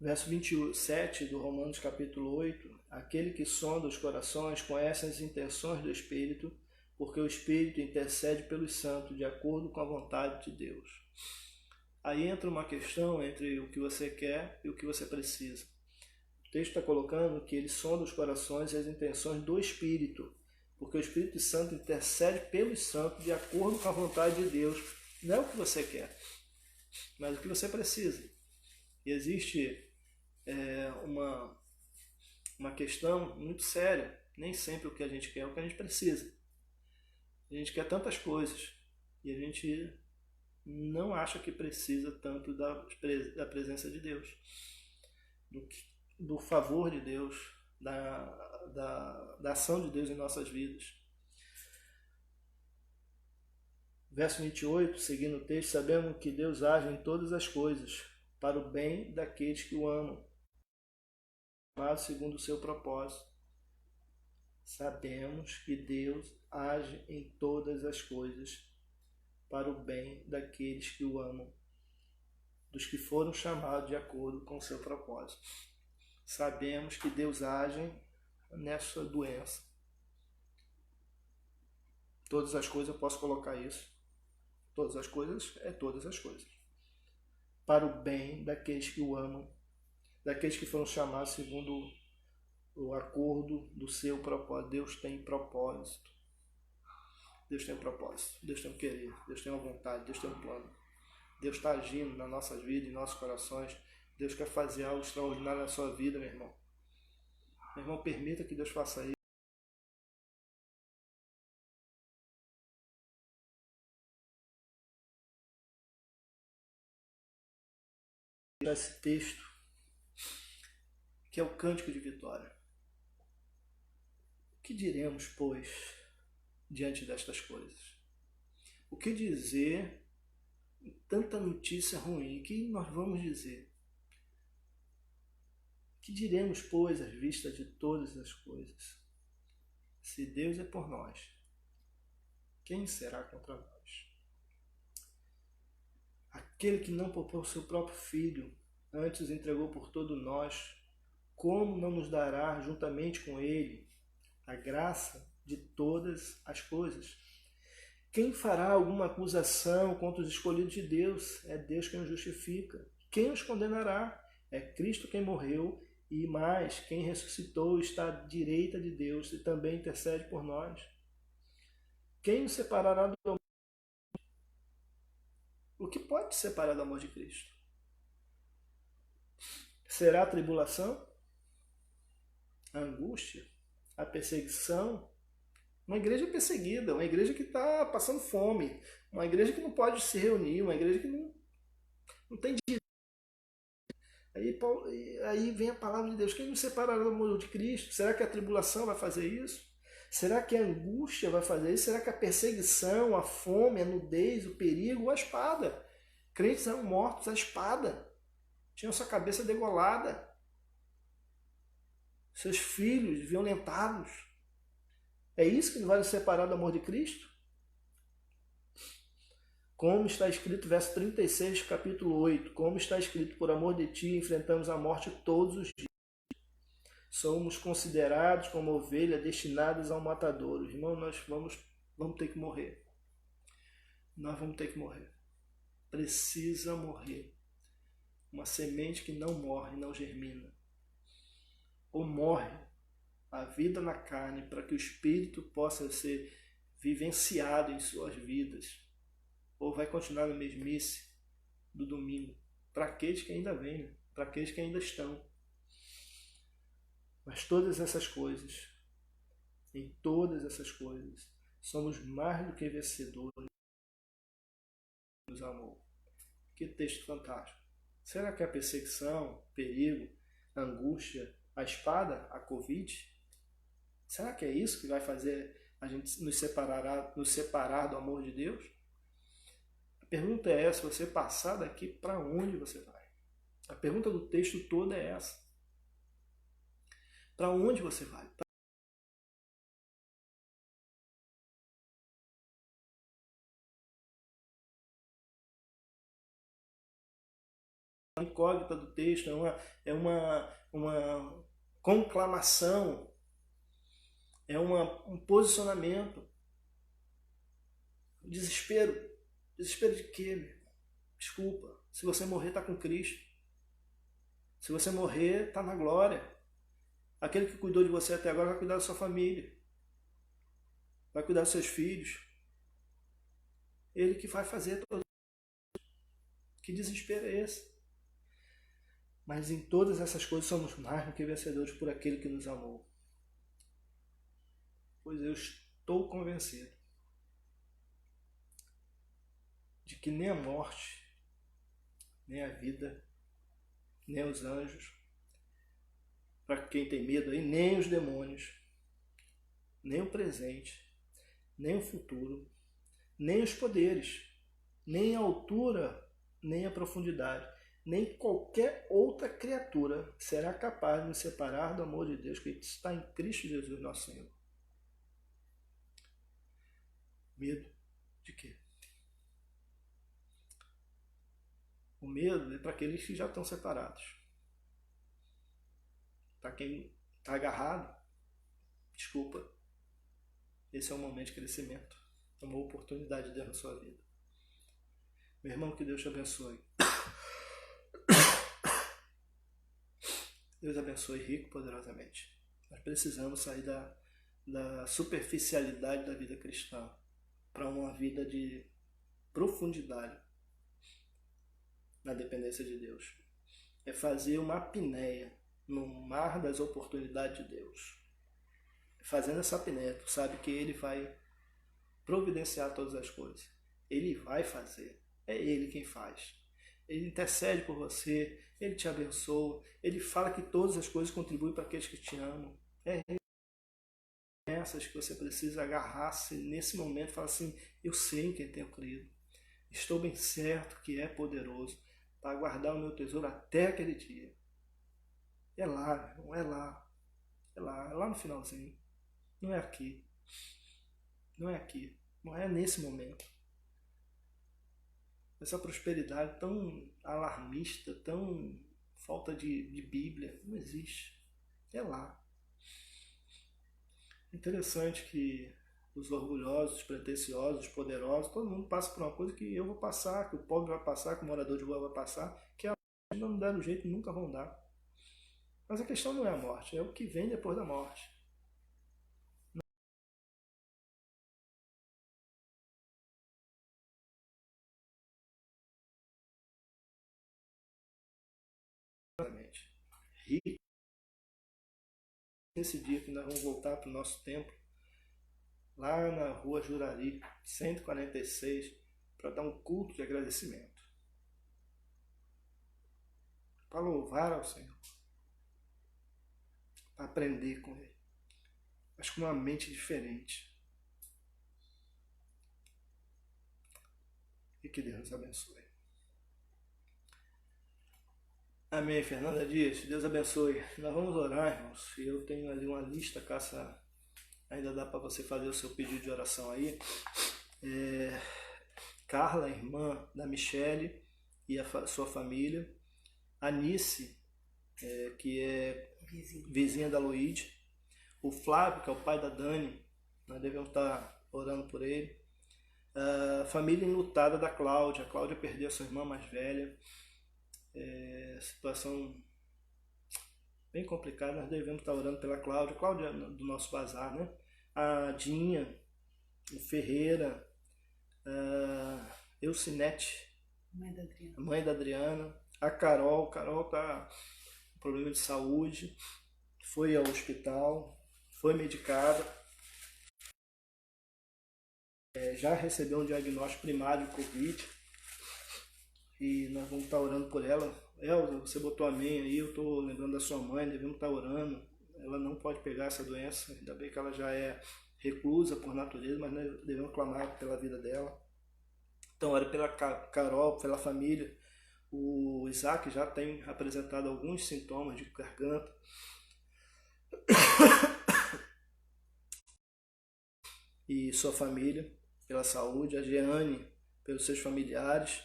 Verso 27 do Romanos capítulo 8, aquele que sonda os corações conhece as intenções do Espírito, porque o Espírito intercede pelos santos de acordo com a vontade de Deus. Aí entra uma questão entre o que você quer e o que você precisa. O texto está colocando que ele sonda os corações e as intenções do Espírito, porque o Espírito Santo intercede pelos santos de acordo com a vontade de Deus. Não é o que você quer, mas o que você precisa. E existe uma questão muito séria. Nem sempre o que a gente quer é o que a gente precisa. A gente quer tantas coisas e a gente não acha que precisa tanto da presença de Deus, do favor de Deus, da ação de Deus em nossas vidas. Verso 28, seguindo o texto, sabemos que Deus age em todas as coisas para o bem daqueles que o amam, amados segundo o seu propósito. Sabemos que Deus age em todas as coisas para o bem daqueles que o amam, dos que foram chamados de acordo com o seu propósito. Sabemos que Deus age nessa doença. Todas as coisas, eu posso colocar isso. Todas as coisas é todas as coisas. Para o bem daqueles que o amam, daqueles que foram chamados segundo o acordo do seu propósito. Deus tem propósito. Deus tem um propósito. Deus tem um querer. Deus tem uma vontade. Deus tem um plano. Deus está agindo nas nossas vidas, em nossos corações. Deus quer fazer algo extraordinário na sua vida, meu irmão. Meu irmão, permita que Deus faça isso. Esse texto, que é o cântico de vitória. O que diremos, pois, diante destas coisas? O que dizer em tanta notícia ruim? O que nós vamos dizer? O que diremos, pois, à vista de todas as coisas? Se Deus é por nós, quem será contra nós? Aquele que não poupou seu próprio Filho, antes entregou por todos nós, como não nos dará juntamente com ele a graça de todas as coisas? Quem fará alguma acusação contra os escolhidos de Deus? É Deus quem os justifica. Quem os condenará? É Cristo quem morreu e mais, quem ressuscitou está à direita de Deus e também intercede por nós. Quem nos separará do amor? O que pode te separar do amor de Cristo? Será a tribulação, a angústia, a perseguição? Uma igreja perseguida, uma igreja que está passando fome, uma igreja que não pode se reunir, uma igreja que não tem direito. Aí vem a palavra de Deus. Quem nos separará do amor de Cristo? Será que a tribulação vai fazer isso? Será que a angústia vai fazer isso? Será que a perseguição, a fome, a nudez, o perigo, a espada? Crentes eram mortos à espada. Tinham sua cabeça degolada. Seus filhos violentados. É isso que vai nos separar do amor de Cristo? Como está escrito, verso 36, capítulo 8. Como está escrito, por amor de ti, enfrentamos a morte todos os dias. Somos considerados como ovelhas destinadas ao matadouro. Irmão, nós vamos ter que morrer. Nós vamos ter que morrer. Precisa morrer. Uma semente que não morre, não germina. Ou morre a vida na carne para que o espírito possa ser vivenciado em suas vidas. Ou vai continuar na mesmice do domingo. Para aqueles que ainda vêm, né? Para aqueles que ainda estão. Mas todas essas coisas, em todas essas coisas, somos mais do que vencedores. Nos amou. Que texto fantástico. Será que a perseguição, perigo, a angústia, a espada, a Covid, será que é isso que vai fazer a gente nos separar do amor de Deus? A pergunta é essa: você passar daqui, para onde você vai? A pergunta do texto todo é essa. Para onde você vai? A incógnita do texto é uma conclamação, é um posicionamento. Desespero. Desespero de quê, meu irmão? Desculpa. Se você morrer, está com Cristo. Se você morrer, está na glória. Aquele que cuidou de você até agora vai cuidar da sua família. Vai cuidar dos seus filhos. Ele que vai fazer tudo. Que desespero é esse? Mas em todas essas coisas somos mais do que vencedores por aquele que nos amou. Pois eu estou convencido de que nem a morte, nem a vida, nem os anjos, para quem tem medo aí, nem os demônios, nem o presente, nem o futuro, nem os poderes, nem a altura, nem a profundidade, nem qualquer outra criatura será capaz de nos separar do amor de Deus que está em Cristo Jesus, nosso Senhor. Medo de quê? O medo é para aqueles que já estão separados. Para quem está agarrado, desculpa, esse é um momento de crescimento, é uma oportunidade de Deus na sua vida. Meu irmão, que Deus te abençoe. Deus abençoe rico e poderosamente. Nós precisamos sair da superficialidade da vida cristã para uma vida de profundidade na dependência de Deus. É fazer uma apneia no mar das oportunidades de Deus. Fazendo essa apneia, tu sabe que Ele vai providenciar todas as coisas. Ele vai fazer. É Ele quem faz. Ele intercede por você, Ele te abençoa, Ele fala que todas as coisas contribuem para aqueles que te amam. É essas que você precisa agarrar-se nesse momento e falar assim: eu sei em quem tenho crido. Estou bem certo que é poderoso para guardar o meu tesouro até aquele dia. É lá, meu irmão, é lá. É lá no finalzinho. Não é aqui. Não é aqui. Não é nesse momento. Essa prosperidade tão alarmista, tão falta de Bíblia, não existe. É lá. Interessante que os orgulhosos, os pretensiosos, os poderosos, todo mundo passa por uma coisa que eu vou passar, que o pobre vai passar, que o morador de rua vai passar, que a ainda não deram jeito, nunca vão dar. Mas a questão não é a morte, é o que vem depois da morte. rica nesse dia que nós vamos voltar para o nosso templo, lá na rua Jurari, 146, para dar um culto de agradecimento, para louvar ao Senhor, para aprender com Ele, mas com uma mente diferente. E que Deus nos abençoe. Amém, Fernanda Dias. Deus abençoe. Nós vamos orar, irmãos. Eu tenho ali uma lista, caça. Ainda dá para você fazer o seu pedido de oração aí. Carla, irmã da Michele e a sua família. Anice, que é vizinha da Luíde. O Flávio, que é o pai da Dani. Nós devemos estar orando por ele. A família enlutada da Cláudia. A Cláudia perdeu a sua irmã mais velha. Situação bem complicada. Nós devemos estar orando pela Cláudia. Cláudia do nosso bazar, né? A Dinha, o Ferreira, a Eucinete, mãe da Adriana, a Carol. Carol está com problema de saúde, foi ao hospital, foi medicada, já recebeu um diagnóstico primário de Covid e nós vamos estar orando por ela. Elza, você botou amém aí, eu estou lembrando da sua mãe, devemos estar orando. Ela não pode pegar essa doença, ainda bem que ela já é reclusa por natureza, mas nós devemos clamar pela vida dela. Então, ora pela Carol, pela família. O Isaac já tem apresentado alguns sintomas de garganta. E sua família, pela saúde. A Jeane, pelos seus familiares.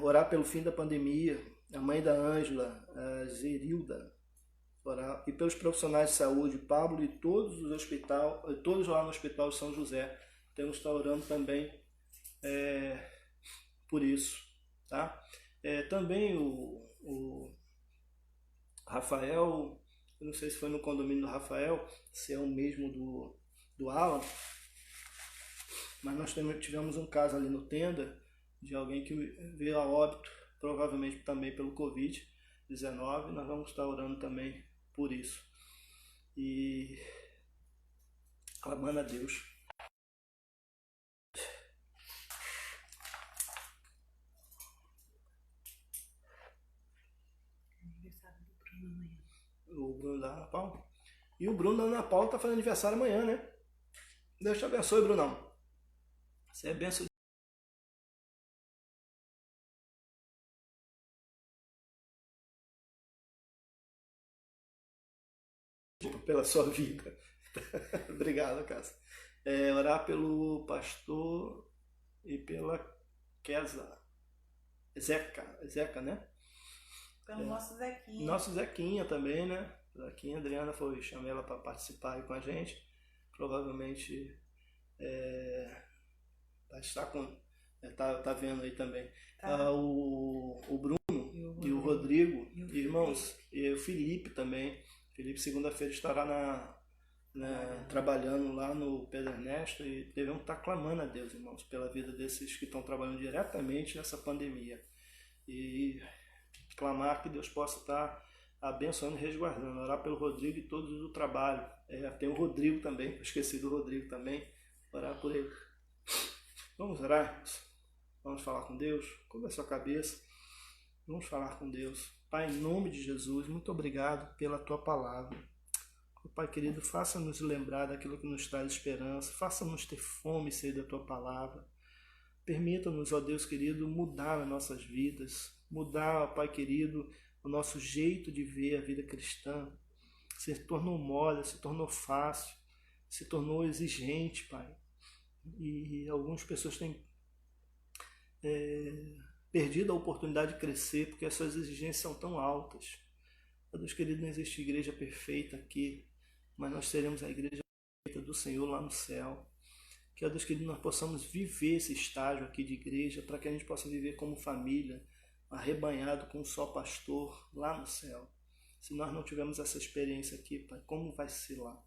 Orar pelo fim da pandemia. A mãe da Ângela, a Zerilda. Orar. E pelos profissionais de saúde, Pablo e todos os hospitais, todos lá no Hospital de São José. Temos que estar orando também por isso, tá? Também o Rafael, eu não sei se foi no condomínio do Rafael, se é o mesmo do Alan, mas nós tivemos um caso ali no Tenda de alguém que veio a óbito, provavelmente também pelo Covid-19. Nós vamos estar orando também por isso e clamando a Deus. O Bruno da Ana Paula. E o Bruno da Ana Paula está fazendo aniversário amanhã, né? Deus te abençoe, Brunão. Você é benção pela sua vida. Obrigado, Cássio. Orar pelo pastor e pela Kesa. Zeca, né? Pelo nosso Zequinha. Nosso Zequinha também, né? Zequinha, a Adriana chamei ela para participar aí com a gente. Provavelmente está tá vendo aí também. Tá. O Bruno e o Rodrigo, irmãos, e o Felipe também. Felipe segunda-feira estará trabalhando lá no Pedro Ernesto e devemos estar clamando a Deus, irmãos, pela vida desses que estão trabalhando diretamente nessa pandemia. E clamar que Deus possa estar abençoando e resguardando. Orar pelo Rodrigo e todos do trabalho. Tem o Rodrigo também, eu esqueci do Rodrigo também. Orar por ele. Vamos orar, irmãos. Vamos falar com Deus. Curva a sua cabeça. Vamos falar com Deus. Pai, em nome de Jesus, muito obrigado pela Tua palavra. Pai querido, faça-nos lembrar daquilo que nos traz esperança. Faça-nos ter fome e sede da Tua palavra. Permita-nos, ó Deus querido, mudar as nossas vidas. Mudar, ó Pai querido, o nosso jeito de ver a vida cristã. Se tornou mole, se tornou fácil, se tornou exigente, Pai. E algumas pessoas têm perdido a oportunidade de crescer porque as suas exigências são tão altas. Ó Deus querido, não existe igreja perfeita aqui, mas nós seremos a igreja perfeita do Senhor lá no céu. Que, ó Deus querido, nós possamos viver esse estágio aqui de igreja, para que a gente possa viver como família, arrebanhado com um só pastor lá no céu. Se nós não tivermos essa experiência aqui, Pai, como vai ser lá?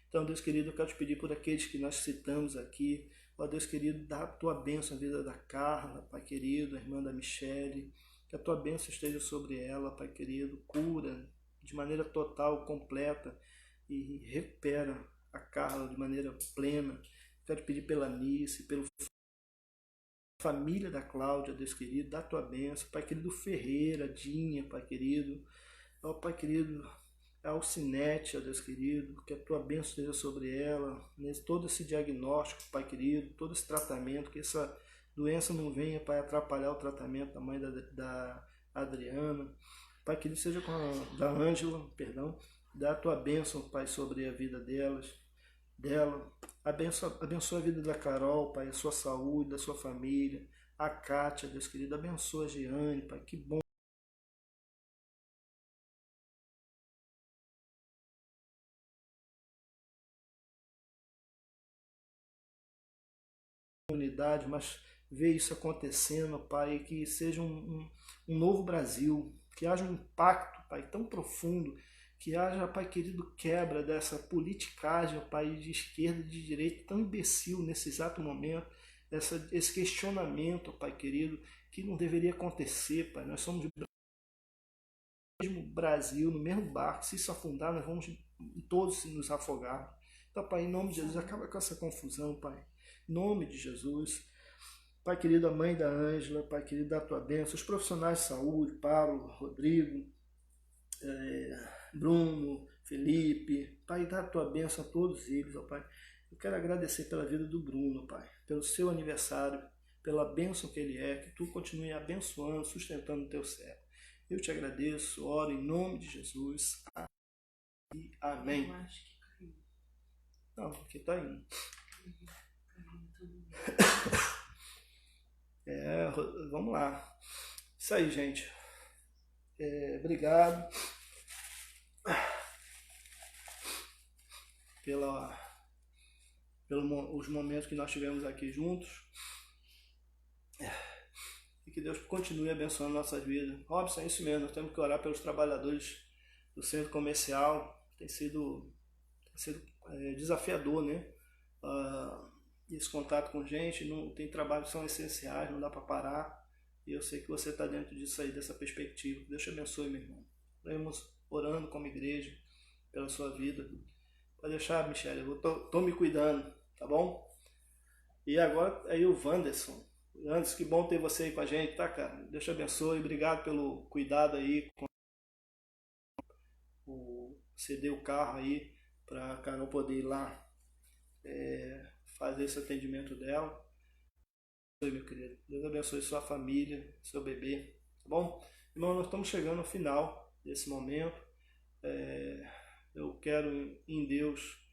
Então, Deus querido, eu quero te pedir por aqueles que nós citamos aqui. Ó Deus querido, dá a tua bênção à vida da Carla, Pai querido, a irmã da Michele. Que a tua bênção esteja sobre ela, Pai querido. Cura de maneira total, completa e recupera a Carla de maneira plena. Quero pedir pela Nice, pela família da Cláudia, Deus querido, dá a tua bênção. Pai querido Ferreira, Dinha, Pai querido. Ó Pai querido, Alcinete, ó Deus querido, que a tua bênção esteja sobre ela, todo esse diagnóstico, Pai querido, todo esse tratamento, que essa doença não venha, Pai, atrapalhar o tratamento da mãe da Adriana. Pai querido, seja com da Ângela, perdão, dá a tua bênção, Pai, sobre a vida dela. Abençoa a vida da Carol, Pai, a sua saúde, da sua família, a Kátia, Deus querido, abençoa a Giane, Pai, que bom. Comunidade, mas ver isso acontecendo, Pai, que seja um novo Brasil, que haja um impacto, Pai, tão profundo, que haja, Pai querido, quebra dessa politicagem, Pai, de esquerda e de direita, tão imbecil nesse exato momento, esse questionamento, Pai querido, que não deveria acontecer, Pai. Nós somos do mesmo Brasil, no mesmo barco, se isso afundar, nós vamos todos nos afogar. Então, Pai, em nome de Jesus, acaba com essa confusão, Pai. Em nome de Jesus. Pai querido, a mãe da Ângela, Pai querido, dá a tua bênção, os profissionais de saúde, Paulo, Rodrigo, Bruno, Felipe, Pai, dá a tua bênção a todos eles, ó Pai. Eu quero agradecer pela vida do Bruno, Pai, pelo seu aniversário, pela bênção que ele é, que tu continue abençoando, sustentando o teu servo. Eu te agradeço, oro em nome de Jesus. E amém. Eu acho que caiu. Não, aqui tá indo. Vamos lá. Isso aí, gente. Obrigado pelos momentos que nós tivemos aqui juntos. E que Deus continue abençoando nossas vidas. Robson, é isso mesmo. Nós temos que orar pelos trabalhadores do centro comercial. Tem sido desafiador, né? Esse contato com gente, não tem trabalhos que são essenciais, não dá para parar. E eu sei que você está dentro disso aí, dessa perspectiva. Deus te abençoe, meu irmão. Estamos orando como igreja pela sua vida. Pode deixar, Michele, eu tô me cuidando, tá bom? E agora aí o Wanderson. Antes, que bom ter você aí com a gente, tá, cara? Deus te abençoe, obrigado pelo cuidado aí com ceder o carro aí para a Carol poder ir lá fazer esse atendimento dela. Meu querido, Deus abençoe sua família, seu bebê, tá bom? Irmão, nós estamos chegando ao final desse momento. Eu quero em Deus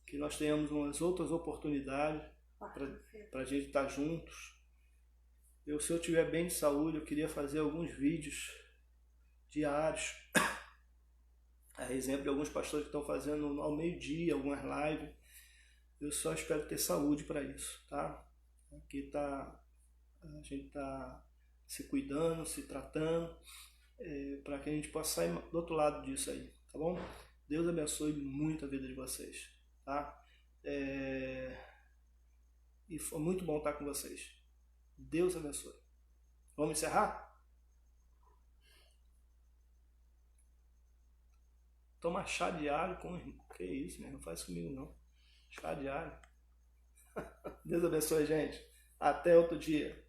que nós tenhamos umas outras oportunidades para a gente estar juntos. Se eu tiver bem de saúde, eu queria fazer alguns vídeos diários, a exemplo de alguns pastores que estão fazendo ao meio-dia, algumas lives. Eu só espero ter saúde para isso, tá? Aqui a gente tá se cuidando, se tratando, para que a gente possa sair do outro lado disso aí, tá bom? Deus abençoe muito a vida de vocês, tá? E foi muito bom estar com vocês. Deus abençoe. Vamos encerrar? Toma chá de alho com... Que isso, né? Não faz comigo não. Chá de alho. Deus abençoe, gente. Até outro dia.